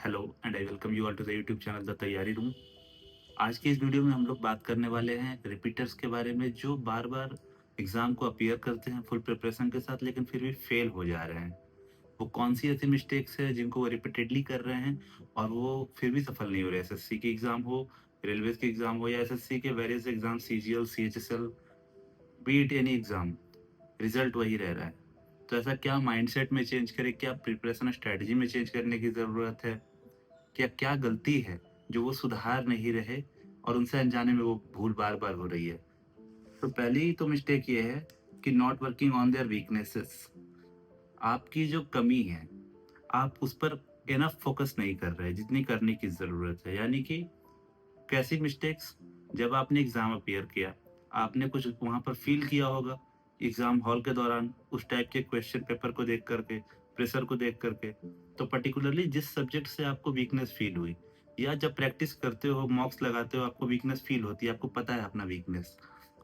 Hello and I welcome you all to the YouTube channel the तैयारी room. आज की इस वीडियो में हम लोग बात करने वाले हैं रिपीटर्स के बारे में जो बार बार एग्जाम को अपीयर करते हैं फुल प्रिपरेशन के साथ लेकिन फिर भी फेल हो जा रहे हैं। वो कौन सी ऐसी मिस्टेक्स है जिनको वो रिपीटेडली कर रहे हैं और वो फिर भी सफल नहीं हो रहे। एसएससी के एग्जाम हो, रेलवे के एग्जाम हो या एसएससी के various exam, CGL, CHSL, beat any exam, result वही रह रहा है। तो ऐसा क्या माइंडसेट में चेंज करें, क्या प्रिपरेशन स्ट्रेटजी में चेंज करने की ज़रूरत है, क्या क्या गलती है जो वो सुधार नहीं रहे और उनसे अनजाने में वो भूल बार-बार हो रही है। तो पहली तो मिस्टेक ये है कि not working on their weaknesses. आपकी जो कमी है, आप उस पर इनफ फोकस नहीं कर रहे जितनी करने की ज़रूरत है। यानी कि कैसी मिस्टेक्स, जब आपने एग्ज़ाम अपीयर किया, आपने कुछ वहाँ पर फ़ील किया होगा एग्ज़ाम हॉल के दौरान उस टाइप के क्वेश्चन पेपर को देख कर के, प्रेशर को देख कर के। तो पर्टिकुलरली जिस सब्जेक्ट से आपको वीकनेस फ़ील हुई या जब प्रैक्टिस करते हो, मॉक्स लगाते हो, आपको वीकनेस फ़ील होती है, आपको पता है अपना वीकनेस।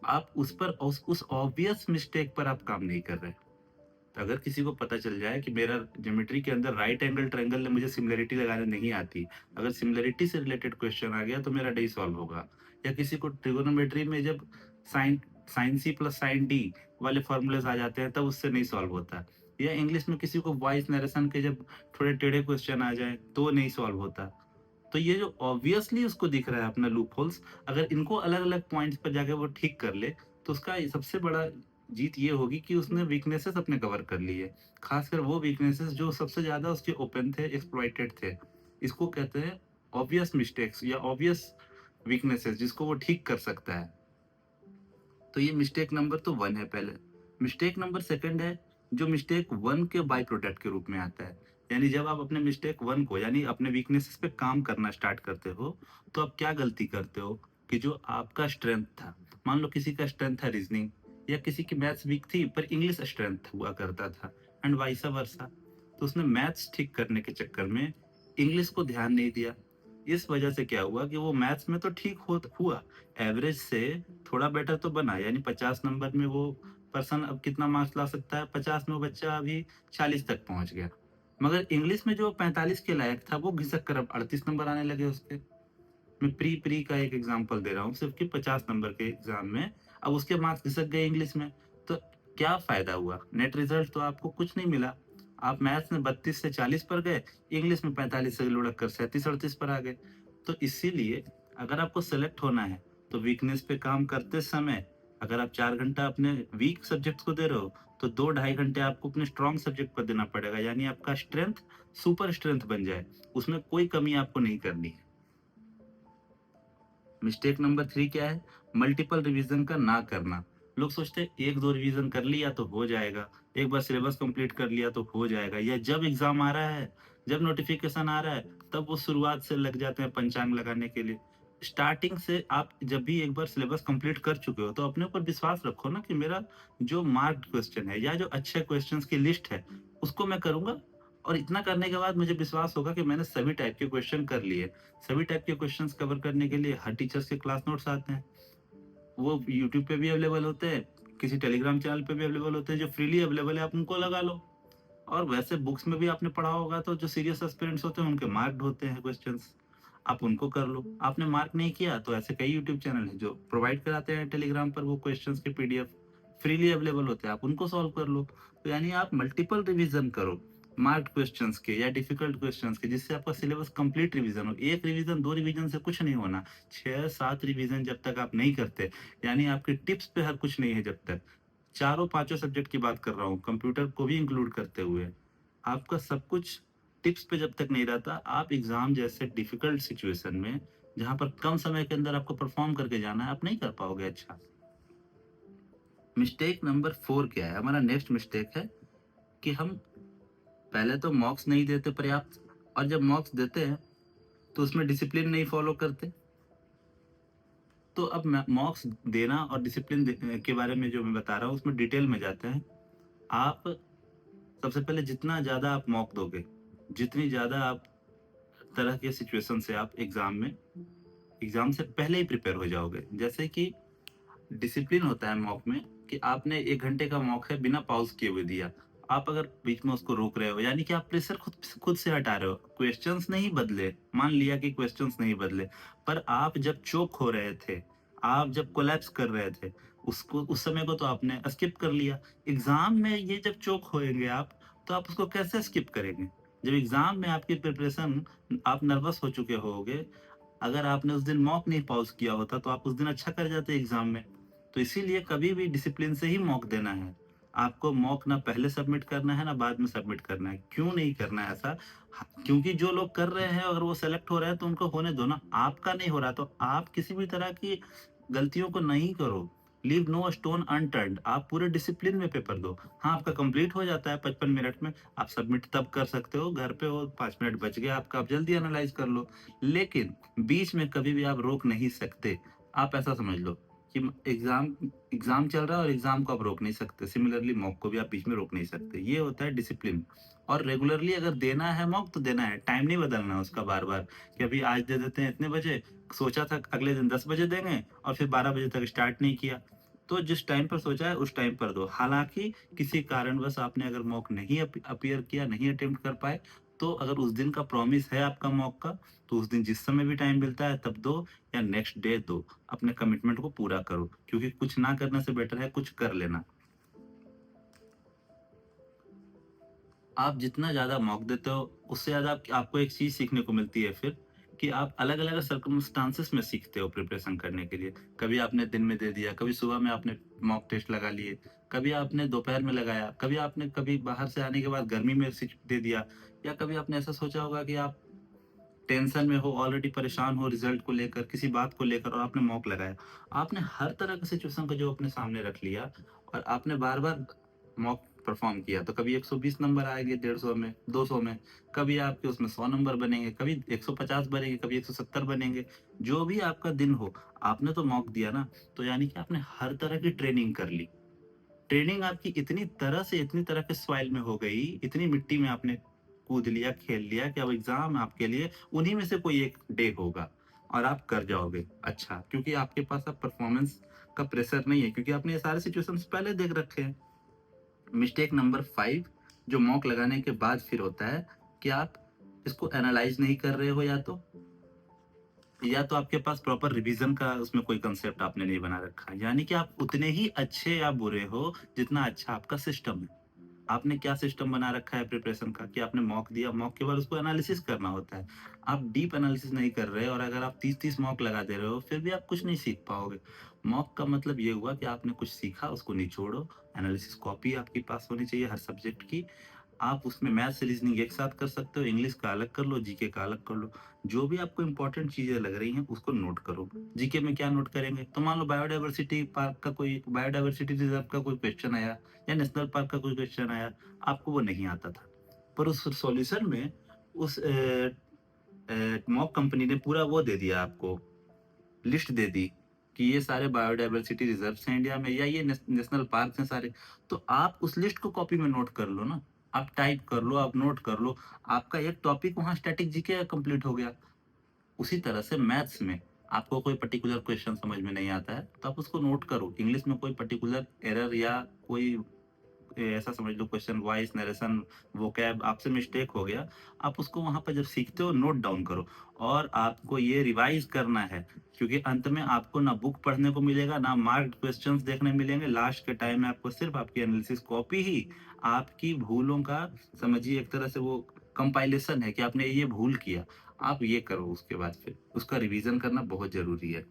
आप उस पर उस ऑब्वियस मिस्टेक पर आप काम नहीं कर रहे। तो अगर किसी को पता चल जाए कि मेरा ज्योमेट्री के अंदर राइट एंगल ट्रायंगल में मुझे सिमिलरिटी लगाने नहीं आती, अगर सिमिलरिटी से रिलेटेड क्वेश्चन आ गया तो मेरा नहीं सॉल्व होगा। या किसी को ट्रिगोनोमेट्री में जब sine sine C plus sine D वाले फॉर्मूलेज आ जाते हैं तब उससे नहीं सॉल्व होता। या इंग्लिश में किसी को वॉइस नरेशन के जब थोड़े टेढ़े क्वेश्चन आ जाए तो नहीं सॉल्व होता। तो ये जो ऑब्वियसली उसको दिख रहा है अपना लूप होल्स, अगर इनको अलग-अलग पॉइंट्स पर जाके वो ठीक कर ले, तो उसका सबसे बड़ा जीत ये होगी कि उसने वीकनेसेस अपने कवर कर लिए। खासकर वो वीकनेसेस जो सबसे ज़्यादा उसके ओपन थे, एक्सप्लॉइटेड थे। इसको कहते हैं ऑब्वियस मिस्टेक्स या ऑब्वियस वीकनेसेस जिसको वो ठीक कर सकता है। तो ये मिस्टेक नंबर तो 1 है पहले। मिस्टेक नंबर 2 है, जो मिस्टेक 1 के बाय प्रोडक्ट के रूप में आता है। यानी जब आप अपने मिस्टेक 1 को यानी अपने वीकनेसेस पे काम करना स्टार्ट करते हो, तो आप क्या गलती करते हो कि जो आपका स्ट्रेंथ था, मान लो किसी का स्ट्रेंथ था रीज़निंग या किसी की मैथ्स वीक थी पर इंग्लिश स्ट्रेंथ हुआ करता था एंड वाइस वर्सा। तो उसने मैथ्स ठीक करने के चक्कर में इंग्लिश को ध्यान नहीं दिया। इस वजह से क्या हुआ कि वो मैथ्स में तो ठीक हुआ, एवरेज से थोड़ा बेटर तो बना। यानी 50 नंबर में वो पर्सन अब कितना मार्क्स ला सकता है, 50 में वो बच्चा अभी 40 तक पहुँच गया। मगर इंग्लिश में जो 45 के लायक था वो घिसक कर अब 38 नंबर आने लगे उसके। मैं प्री-प्री का एक एग्ज़ाम्पल दे रहा हूँ सिर्फ़ कि 50 नंबर के एग्ज़ाम में अब उसके मार्क्स खिसक गए इंग्लिश में। तो क्या फ़ायदा हुआ? नेट रिज़ल्ट तो आपको कुछ नहीं मिला। आप मैथ्स में 32 से 40 पर गए, इंग्लिश में 45 से लुढ़क कर 37-38 पर आ गए। तो इसीलिए अगर आपको सेलेक्ट होना है, तो वीकनेस पे काम करते समय अगर आप 4 घंटा अपने वीक सब्जेक्ट्स को दे रहे हो, तो 2 ढाई घंटे आपको अपने स्ट्रॉन्ग सब्जेक्ट पर देना पड़ेगा। यानी आपका स्ट्रेंथ सुपर स्ट्रेंथ बन जाए, उसमें कोई कमी आपको नहीं करनी है। मिस्टेक नंबर 3 क्या है? मल्टीपल रिवीजन का ना करना। लोग सोचते हैं 1-2 रिवीजन कर लिया तो हो जाएगा, एक बार सिलेबस कंप्लीट कर लिया तो हो जाएगा, या जब एग्ज़ाम आ रहा है, जब नोटिफ़िकेशन आ रहा है, तब वो शुरुआत से लग जाते हैं पंचांग लगाने के लिए। स्टार्टिंग से आप जब भी एक बार सिलेबस कंप्लीट कर चुके हो, तो अपने ऊपर विश्वास रखो ना कि मेरा जो मार्क्ड क्वेश्चन है या जो अच्छे क्वेश्चन्स की लिस्ट है, उसको मैं करूँगा और इतना करने के बाद मुझे विश्वास होगा कि मैंने सभी टाइप के क्वेश्चन कर लिए। सभी टाइप के क्वेश्चंस कवर करने के लिए हर टीचर्स के क्लास नोट्स आते हैं। वो यूट्यूब पे भी अवेलेबल होते हैं, किसी टेलीग्राम चैनल पे भी अवेलेबल होते हैं, जो फ्रीली अवेलेबल है आप उनको लगा लो। और वैसे बुक्स में भी आपने पढ़ा होगा तो जो सीरियस एस्पिरेंट्स होते हैं उनके मार्क्ड होते हैं क्वेश्चंस, आप उनको कर लो। आपने मार्क नहीं किया तो ऐसे कई यूट्यूब चैनल हैं जो प्रोवाइड कराते हैं टेलीग्राम पर वो क्वेश्चंस के पीडीएफ फ्रीली अवेलेबल होते हैं, आप उनको सॉल्व कर लो। तो यानी आप मल्टीपल रिवीजन करो मार्क्ड क्वेश्चंस के या डिफिकल्ट क्वेश्चंस के, जिससे आपका सिलेबस कंप्लीट रिवीजन हो। 1 रिवीजन 2 रिवीजन से कुछ नहीं होना, 6-7 रिवीजन जब तक आप नहीं करते, यानी आपके टिप्स पे हर कुछ नहीं है जब तक। चारों पाँचों सब्जेक्ट की बात कर रहा हूँ, कंप्यूटर को भी इंक्लूड करते हुए। आपका सब कुछ टिप्स पे जब तक नहीं रहता, आप एग्ज़ाम जैसे डिफ़िकल्ट सिचुएशन में, जहाँ पर कम समय के अंदर आपको परफ़ॉर्म करके जाना है, आप नहीं कर पाओगे अच्छा। मिस्टेक नंबर 4 क्या है? हमारा नेक्स्ट मिस्टेक है कि हम पहले तो मॉक्स नहीं देते पर्याप्त, और जब मॉक्स देते हैं, तो उसमें डिसिप्लिन नहीं फ़ॉलो करते। तो अब मैं मॉक्स देना और डिसिप्लिन के बारे में जो मैं बता रहा हूँ, उसमें डिटेल में जाते हैं। आप सबसे पहले जितना ज़्यादा आप मॉक दोगे, जितनी ज़्यादा आप तरह के सिचुएशन से आप एग्ज़ाम से पहले ही प्रिपेयर हो जाओगे। जैसे कि डिसिप्लिन होता है मॉक में कि आपने 1 घंटे का मॉक है बिना पॉज़ किए हुए दिया। आप अगर बीच में उसको रोक रहे हो, यानी कि आप प्रेशर खुद खुद से हटा रहे हो। क्वेश्चंस नहीं बदले, मान लिया कि क्वेश्चंस नहीं बदले, पर आप जब चोक हो रहे थे, आप जब कोलैप्स कर रहे थे, उसको उस समय को तो आपने स्किप कर लिया। एग्ज़ाम में ये जब चोक होएँगे आप, तो आप उसको कैसे स्किप करेंगे? जब एग्ज़ाम में आपकी प्रिपरेशन, आप नर्वस हो चुके होगे, अगर आपने उस दिन मॉक नहीं पॉज़ किया होता, तो आप उस दिन अच्छा कर जाते एग्ज़ाम में। तो इसीलिए कभी भी डिसिप्लिन से ही मॉक देना है। आपको मॉक ना पहले सबमिट करना है, ना बाद में सबमिट करना है। क्यों नहीं करना है ऐसा? क्योंकि जो लोग कर रहे हैं, अगर वो सेलेक्ट हो रहे हैं, तो उनको होने दो ना। आपका नहीं हो रहा, तो आप किसी भी तरह की गलतियों को नहीं करो। Leave no stone unturned. आप पूरे डिसिप्लिन में पेपर दो। हाँ, आपका कंप्लीट हो जाता है 55 मिनट में, आप सबमिट तब कर सकते हो, घर पे हो, 5 मिनट बच गया आपका, आप जल्दी एनालाइज़ कर लो। लेकिन बीच में कभी भी आप रोक नहीं सकते। आप ऐसा समझ लो कि एग्ज़ाम एग्ज़ाम चल रहा है और एग्ज़ाम को आप रोक नहीं सकते। सिमिलरली मॉक को भी आप बीच में रोक नहीं सकते। ये होता है डिसिप्लिन। और रेगुलरली अगर देना है मॉक, तो देना है। टाइम नहीं बदलना है उसका बार-बार कि अभी आज दे देते हैं इतने बजे, सोचा था अगले दिन 10 बजे देंगे और फिर 12 बजे तक स्टार्ट नहीं किया। तो जिस टाइम पर सोचा है उस टाइम पर दो। हालाँकि किसी कारणवश आपने अगर मॉक नहीं अपीयर किया, नहीं अटेम्प्ट कर पाए, तो अगर उस दिन का प्रॉमिस है आपका मॉक का, तो उस दिन जिस समय भी टाइम मिलता है तब दो, या नेक्स्ट डे दो। अपने कमिटमेंट को पूरा करो, क्योंकि कुछ ना करने से बेटर है कुछ कर लेना। आप जितना ज़्यादा मॉक देते हो, उससे ज़्यादा आपको एक चीज़ सीखने को मिलती है फिर, कि आप अलग-अलग सर्कमस्टांसेस में सीखते हो प्रिपरेशन करने के लिए। कभी आपने दिन में दे दिया, कभी सुबह में आपने मॉक टेस्ट लगा लिए, कभी आपने दोपहर में लगाया, कभी बाहर से आने के बाद गर्मी में दे दिया, या कभी आपने ऐसा सोचा होगा कि आप टेंशन में हो, ऑलरेडी परेशान हो रिजल्ट को लेकर, किसी बात को लेकर, और आपने मॉक लगाया। आपने हर तरह का सिचुएशन को जो अपने सामने रख लिया, और आपने बार-बार मॉक परफ़ॉर्म किया। तो कभी 120 नंबर आएँगे 150 में, 200 में, कभी आपके उसमें 100 नंबर बनेंगे, कभी 150 बनेंगे, कभी 170 बनेंगे। जो भी आपका दिन हो, आपने तो मॉक दिया ना, तो यानी कि आपने हर तरह की ट्रेनिंग कर ली। ट्रेनिंग आपकी इतनी तरह के सॉइल में हो गई, इतनी मिट्टी में आपने कूद लिया, खेल लिया, कि अब एग्ज़ाम आपके लिए उन्हीं में से कोई एक डे होगा और आप कर जाओगे अच्छा, क्योंकि आपके पास अब परफ़ॉर्मेंस का प्रेशर नहीं है, क्योंकि आपने ये सारे सिचुएशंस पहले देख रखे हैं। मिस्टेक नंबर 5 जो मॉक लगाने के बाद फिर होता है, कि आप इसको एनालाइज़ नहीं कर रहे हो, या तो आपके पास प्रॉपर रिवीजन का उसमें कोई कांसेप्ट आपने नहीं बना रखा है। यानी कि आप उतने ही अच्छे या बुरे हो, जितना अच्छा आपका सिस्टम है। आपने क्या सिस्टम बना रखा है प्रिपरेशन का, कि आपने मॉक दिया, मॉक के बाद उसको एनालिसिस करना होता है। आप डीप एनालिसिस नहीं कर रहे, और अगर आप 30-30 मॉक लगा दे रहे हो, फिर भी आप कुछ नहीं सीख पाओगे। मॉक का मतलब ये हुआ कि आपने कुछ सीखा, उसको निचोड़ो, एनालिसिस कॉपी आपके पास होनी चाहिए हर सब्जेक्ट की। आप उसमें मैथ्स, रीज़निंग एक साथ कर सकते हो, इंग्लिश का अलग कर लो, जीके का अलग कर लो। जो भी आपको इम्पोर्टेंट चीज़ें लग रही हैं, उसको नोट करो। जीके में क्या नोट करेंगे? तो मान लो बायोडायवर्सिटी रिज़र्व का कोई क्वेश्चन आया, या नेशनल पार्क का कोई क्वेश्चन आया, आपको वो नहीं आता था। पर उस सॉल्यूशन में उस मॉक कंपनी ने पूरा वो दे दिया आपको, लिस्ट दे दी, कि ये सारे बायोडायवर्सिटी रिजर्व्स हैं इंडिया में, या ये नेशनल पार्क हैं सारे। तो आप उस लिस्ट को कॉपी में नोट कर लो ना, आप टाइप कर लो, आप नोट कर लो, आपका एक टॉपिक वहाँ स्टैटिक जीके का कंप्लीट हो गया। उसी तरह से मैथ्स में आपको कोई पर्टिकुलर क्वेश्चन समझ में नहीं आता है, तो आप उसको नोट करो। इंग्लिश में कोई पर्टिकुलर एरर, या कोई ऐसा समझ लो क्वेश्चन वॉइस, नरेशन, वोकैब आपसे मिस्टेक हो गया, आप उसको वहाँ पे जब सीखते हो नोट डाउन करो। और आपको ये रिवाइज करना है, क्योंकि अंत में आपको ना बुक पढ़ने को मिलेगा, ना मार्क्ड क्वेश्चंस देखने मिलेंगे। लास्ट के टाइम में आपको सिर्फ आपकी एनालिसिस कॉपी ही आपकी भूलों का, समझिए एक तरह से वो कंपाइलेशन है, कि आपने ये भूल किया। आप ये करो, उसके बाद फिर उसका रिवीजन करना बहुत ज़रूरी है।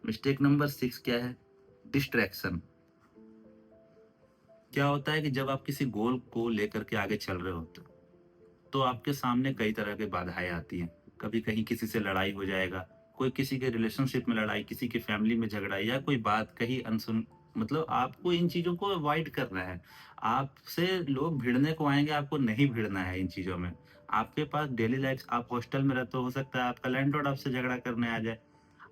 मिस्टेक नंबर 6 क्या है? डिस्ट्रैक्शन। क्या होता है कि जब आप किसी गोल को लेकर के आगे चल रहे होते हो, तो आपके सामने कई तरह की बाधाएँ आती हैं। कभी कहीं किसी से लड़ाई हो जाएगा, कोई किसी के रिलेशनशिप में लड़ाई, किसी की फैमिली में झगड़ा, या कोई बात कहीं अनसुन, मतलब आपको इन चीज़ों को अवॉइड करना है। आपसे लोग भिड़ने को आएँगे, आपको नहीं भिड़ना है इन चीज़ों में। आपके पास डेली लाइफ़, आप हॉस्टल में रहते हो सकता है आपका लैंडलॉर्ड आपसे झगड़ा करने आ जाए।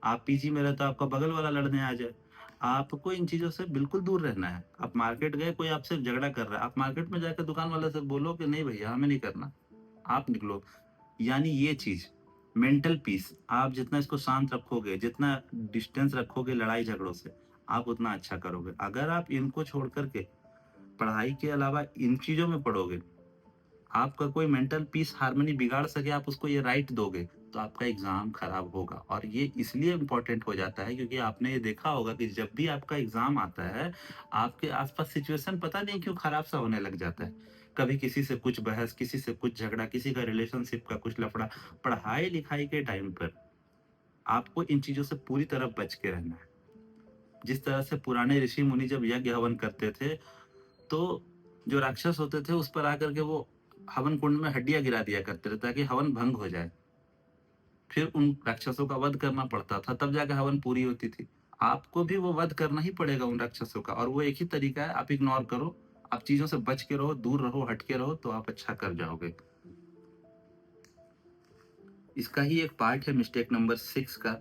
आप पीजी में रहते हो, आपका बगल वाला लड़ने आ जाए। आपको इन चीज़ों से बिल्कुल दूर रहना है। आप मार्केट गए, कोई आपसे झगड़ा कर रहा है, आप मार्केट में जाकर दुकान वाले से बोलो कि नहीं भैया हमें नहीं करना, आप निकलो। यानी ये चीज़, मेंटल पीस, आप जितना इसको शांत रखोगे, जितना डिस्टेंस रखोगे लड़ाई झगड़ों से, आप उतना अच्छा करोगे। अगर आप इनको छोड़ कर के पढ़ाई के अलावा इन चीज़ों में पढ़ोगे, आपका कोई मेंटल पीस हार्मनी बिगाड़ सके, आप उसको ये राइट दोगे, तो आपका एग्ज़ाम खराब होगा। और ये इसलिए इम्पोर्टेंट हो जाता है क्योंकि आपने ये देखा होगा कि जब भी आपका एग्ज़ाम आता है, आपके आस-पास सिचुएशन पता नहीं क्यों खराब-सा होने लग जाता है। कभी किसी से कुछ बहस, किसी से कुछ झगड़ा, किसी का रिलेशनशिप का कुछ लफड़ा। पढ़ाई-लिखाई के टाइम पर आपको इन चीज़ों से पूरी तरह बच के रहना है। जिस तरह से पुराने ऋषि-मुनि जब यज्ञ हवन करते थे, तो जो राक्षस होते थे उस पर आकर के वो हवन कुंड में हड्डियाँ गिरा दिया करते थे ताकि हवन भंग हो जाए। फिर उन राक्षसों का वध करना पड़ता था, तब जाके हवन पूरी होती थी। आपको भी वो वध करना ही पड़ेगा उन राक्षसों का, और वो एक ही तरीका है, आप इग्नोर करो, आप चीज़ों से बच के रहो, दूर रहो, हट के रहो, तो आप अच्छा कर जाओगे। इसका ही एक पार्ट है मिस्टेक नंबर 6 का,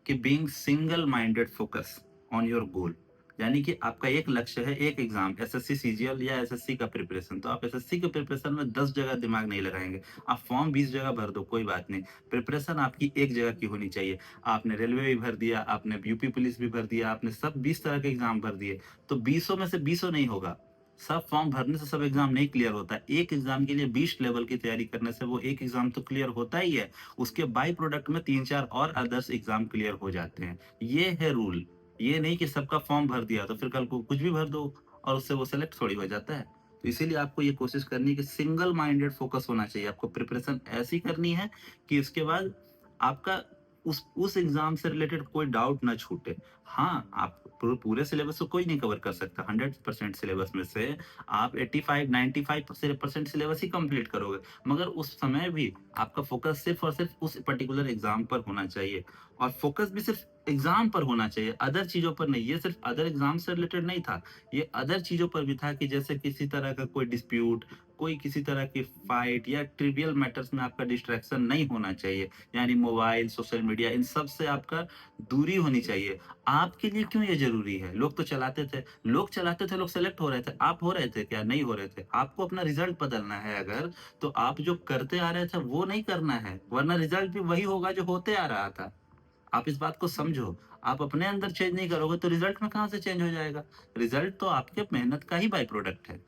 कि being single minded focus on your goal. यानी कि आपका एक लक्ष्य है, एक एग्जाम, एसएससी सीजीएल या एसएससी का प्रिपरेशन, तो आप एसएससी के प्रिपरेशन में 10 जगह दिमाग नहीं लगाएंगे। आप फॉर्म 20 जगह भर दो, कोई बात नहीं। प्रिपरेशन आपकी एक जगह की होनी चाहिए। आपने रेलवे भी भर दिया, आपने यूपी पुलिस भी भर दिया, आपने सब 20 तरह के एग्जाम भर दिए, तो 20 में से 20 नहीं होगा। सब फॉर्म भरने से सब एग्जाम नहीं क्लियर होता है। एक एग्जाम के लिए 20 लेवल की तैयारी करने से वो एक एग्जाम तो क्लियर होता ही है, उसके बाई प्रोडक्ट में 3-4 और अदर्स एग्जाम क्लियर हो जाते हैं। ये है रूल। ये नहीं कि सबका फॉर्म भर दिया तो फिर कल को कुछ भी भर दो और उससे वो सेलेक्ट थोड़ी हो जाता है। तो इसीलिए आपको ये कोशिश करनी है कि सिंगल माइंडेड फोकस होना चाहिए। आपको प्रिपरेशन ऐसी करनी है कि उसके बाद आपका उस एग्जाम से रिलेटेड कोई डाउट ना छूटे। हाँ, आप पूरे सिलेबस को कोई नहीं कवर कर सकता। 100% सिलेबस में से आप 85-95% सिलेबस ही कंप्लीट करोगे। मगर उस समय भी आपका फोकस सिर्फ़ और सिर्फ़ उस पर्टिकुलर एग्ज़ाम पर होना चाहिए, और फोकस भी सिर्फ़ एग्ज़ाम पर होना चाहिए, अदर चीज़ों पर नहीं। ये सिर्फ़ अदर एग्ज़ाम से रिलेटेड नहीं था, ये अदर चीज़ों पर भी था कि जैसे किसी तरह का कोई डिस्प्यूट, कोई किसी तरह की फाइट या ट्रिवियल मैटर्स में आपका डिस्ट्रैक्शन नहीं होना चाहिए। यानी मोबाइल, सोशल मीडिया, इन सब से आपका दूरी होनी चाहिए। आपके लिए क्यों ये ज़रूरी है? लोग चलाते थे, लोग सेलेक्ट हो रहे थे, आप हो रहे थे क्या? नहीं हो रहे थे। आपको अपना रिज़ल्ट बदलना है अगर, तो आप जो करते आ रहे थे वो नहीं करना है, वरना रिज़ल्ट भी वही होगा जो होते आ रहा था। आप इस बात को समझो। आप अपने अंदर चेंज नहीं करोगे तो रिज़ल्ट में कहाँ से चेंज हो जाएगा? रिज़ल्ट तो आपके मेहनत का ही बाय प्रोडक्ट है।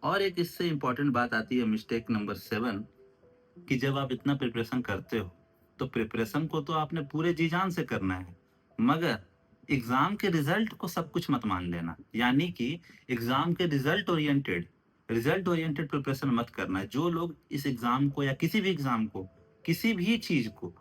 और एक इससे इम्पोर्टेंट बात आती है मिस्टेक नंबर 7, कि जब आप इतना प्रिपरेशन करते हो, तो प्रिपरेशन को तो आपने पूरे जी-जान से करना है, मगर एग्ज़ाम के रिज़ल्ट को सब कुछ मत मान लेना। यानी कि एग्ज़ाम के रिज़ल्ट ओरिएंटेड प्रिपरेशन मत करना। जो लोग इस एग्ज़ाम को या किसी भी एग्ज़ाम को, किसी भी चीज़ को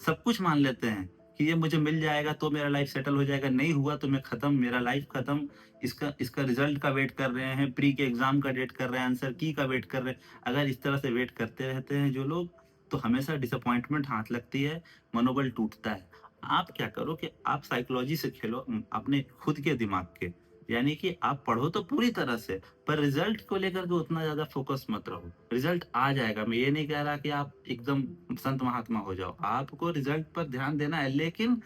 सब कुछ मान लेते हैं कि ये मुझे मिल जाएगा तो मेरा लाइफ सेटल हो जाएगा, नहीं हुआ तो मैं खत्म, मेरा लाइफ खत्म। इसका इसका रिजल्ट का वेट कर रहे हैं, प्री के एग्जाम का डेट कर रहे हैं, आंसर की का वेट कर रहे हैं। अगर इस तरह से वेट करते रहते हैं जो लोग, तो हमेशा डिसअपॉइंटमेंट हाथ लगती है, मनोबल टूटता है। आप क्या करो कि आप साइकोलॉजी से खेलो, अपने खुद के दिमाग के। यानी कि आप पढ़ो तो पूरी तरह से, पर रिजल्ट को लेकर के उतना ज़्यादा फ़ोकस मत रहो। रिजल्ट आ जाएगा, मैं ये नहीं कह रहा कि आप एकदम संत महात्मा हो जाओ। आपको रिजल्ट पर ध्यान देना है, लेकिन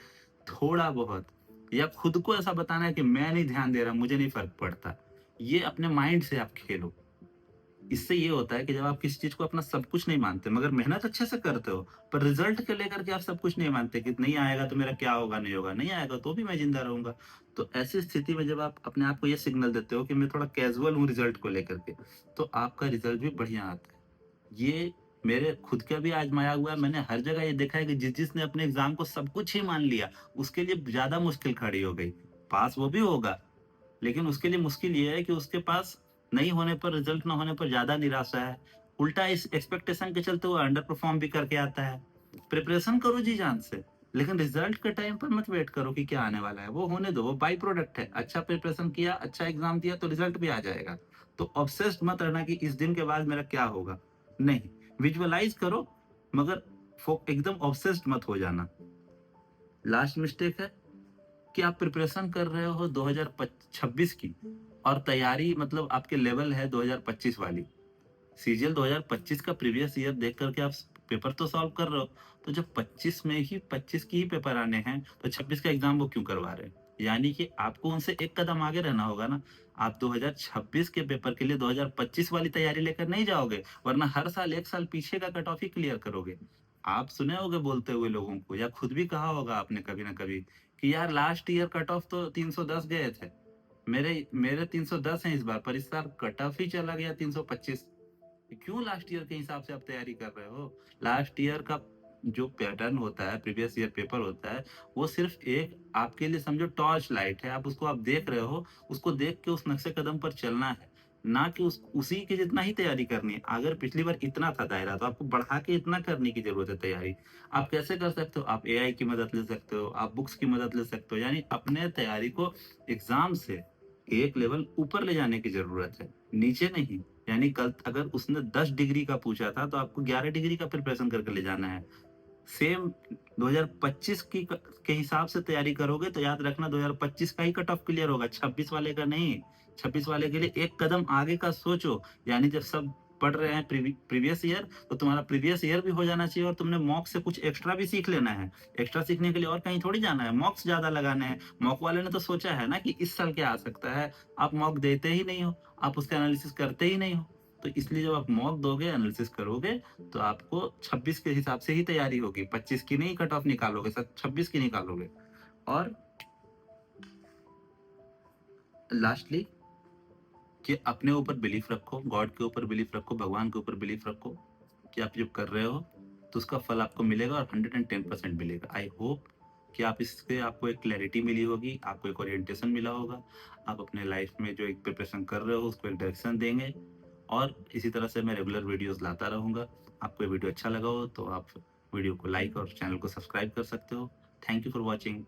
थोड़ा बहुत, या खुद को ऐसा बताना है कि मैं नहीं ध्यान दे रहा, मुझे नहीं फ़र्क पड़ता। ये अपने माइंड से आप खेलो। इससे ये होता है कि जब आप किसी चीज़ को अपना सब कुछ नहीं मानते, मगर मेहनत अच्छे से करते हो, पर रिज़ल्ट को लेकर के आप सब कुछ नहीं मानते कि नहीं आएगा तो मेरा क्या होगा, नहीं होगा, नहीं आएगा तो भी मैं ज़िंदा रहूँगा। तो ऐसी स्थिति में जब आप अपने आप को ये सिग्नल देते हो कि मैं थोड़ा कैज़ुअल हूँ रिज़ल्ट को लेकर के, तो आपका रिज़ल्ट भी बढ़िया आता है। ये मेरे खुद का भी आज़माया हुआ है। मैंने हर जगह ये देखा है कि जिसने अपने एग्ज़ाम को सब कुछ ही मान लिया, उसके लिए ज़्यादा मुश्किल खड़ी हो गई। पास वो भी होगा, लेकिन उसके लिए मुश्किल ये है कि उसके पास नहीं होने पर, रिज़ल्ट ना होने पर ज़्यादा निराशा है। उल्टा इस एक्सपेक्टेशन के चलते वो अंडर परफ़ॉर्म भी करके आता है। प्रिपरेशन करो जी-जान से, लेकिन रिज़ल्ट के टाइम पर मत वेट करो कि क्या आने वाला है। वो होने दो, वो बाय प्रोडक्ट है। अच्छा प्रिपरेशन किया, अच्छा एग्ज़ाम दिया तो रिज़ल्ट भी आ जाएगा। तो ऑब्सेस्ड मत रहना कि इस दिन के बाद मेरा क्या होगा? नहीं, विजुअलाइज़ करो, मगर एकदम ऑब्सेस्ड मत हो जाना। लास्ट मिस्टेक है कि आप प्रिपरेशन कर रहे हो 2026 की, और तैयारी मतलब आपके लेवल है 2025 वाली। सीजीएल 2025 का प्रीवियस ईयर देख कर के आप पेपर तो सॉल्व कर रहे हो, तो जब 25 में ही 25 की ही पेपर आने हैं, तो 26 का एग्ज़ाम वो क्यों करवा रहे हैं? यानी कि आपको उनसे एक कदम आगे रहना होगा ना। आप 2026 के पेपर के लिए 2025 वाली तैयारी लेकर नहीं जाओगे, वरना हर साल 1 साल पीछे का कट ऑफ ही क्लियर करोगे। आप सुने होंगे बोलते हुए लोगों को, या खुद भी कहा होगा आपने कभी ना कभी कि यार लास्ट ईयर कट ऑफ तो 310 गए थे। मेरे मेरे 310 हैं इस बार, पर इस बार कट ऑफ ही चला गया 325। क्यों लास्ट ईयर के हिसाब से आप तैयारी कर रहे हो? लास्ट ईयर का जो पैटर्न होता है, प्रीवियस ईयर पेपर होता है, वो सिर्फ़ एक आपके लिए समझो टॉर्च लाइट है। आप देख रहे हो, उसको देख के उस नक्शे कदम पर चलना है, ना कि उसी के जितना ही तैयारी करनी है। अगर पिछली बार इतना था दायरा, तो आपको बढ़ा के इतना करने की ज़रूरत है तैयारी। आप कैसे कर सकते हो? आप एआई की मदद ले सकते हो, आप बुक्स की मदद ले सकते हो, यानी अपने तैयारी को एग्ज़ाम से एक लेवल ऊपर ले जाने की ज़रूरत है, नीचे नहीं। यानी कल अगर उसने 10 डिग्री का पूछा था, तो आपको 11 डिग्री का प्रिपरेशन करके ले जाना है। सेम 2025 के हिसाब से तैयारी करोगे, तो याद रखना 2025 का ही कट ऑफ क्लियर होगा, 26 वाले का नहीं। 26 वाले के लिए एक कदम आगे का सोचो। यानी जब सब पढ़ रहे हैं प्रीवियस ईयर, तो तुम्हारा प्रीवियस ईयर भी हो जाना चाहिए और तुमने मॉक से कुछ एक्स्ट्रा भी सीख लेना है। एक्स्ट्रा सीखने के लिए और कहीं थोड़ी जाना है, मॉक्स ज़्यादा लगाने हैं। मॉक वाले ने तो सोचा है ना कि इस साल क्या आ सकता है, आप मॉक देते ही नहीं हो, आप उसका एनालिसिस करते ही नहीं हो। तो इसलिए जब आप मॉक दोगे, एनालिसिस करोगे, तो आपको 26 के हिसाब से ही तैयारी होगी, 25 की नहीं कट ऑफ निकालोगे, सब 26 की निकालोगे। और लास्टली कि अपने ऊपर बिलीफ रखो, गॉड के ऊपर बिलीफ रखो, भगवान के ऊपर बिलीफ रखो कि आप जो कर रहे हो, तो उसका फल आपको मिलेगा और 110% मिलेगा। आई होप कि आप इससे आपको एक क्लैरिटी मिली होगी, आपको एक ओरिएंटेशन मिला होगा। आप अपने लाइफ में जो एक प्रिपरेशन कर रहे हो, उसको एक डायरेक्शन देंगे और इसी तरह से मैं रेगुलर वीडियोज़ लाता रहूँगा। आपको ये वीडियो अच्छा लगा हो, तो आप वीडियो को लाइक और चैनल को सब्सक्राइब कर सकते हो। Thank you for watching.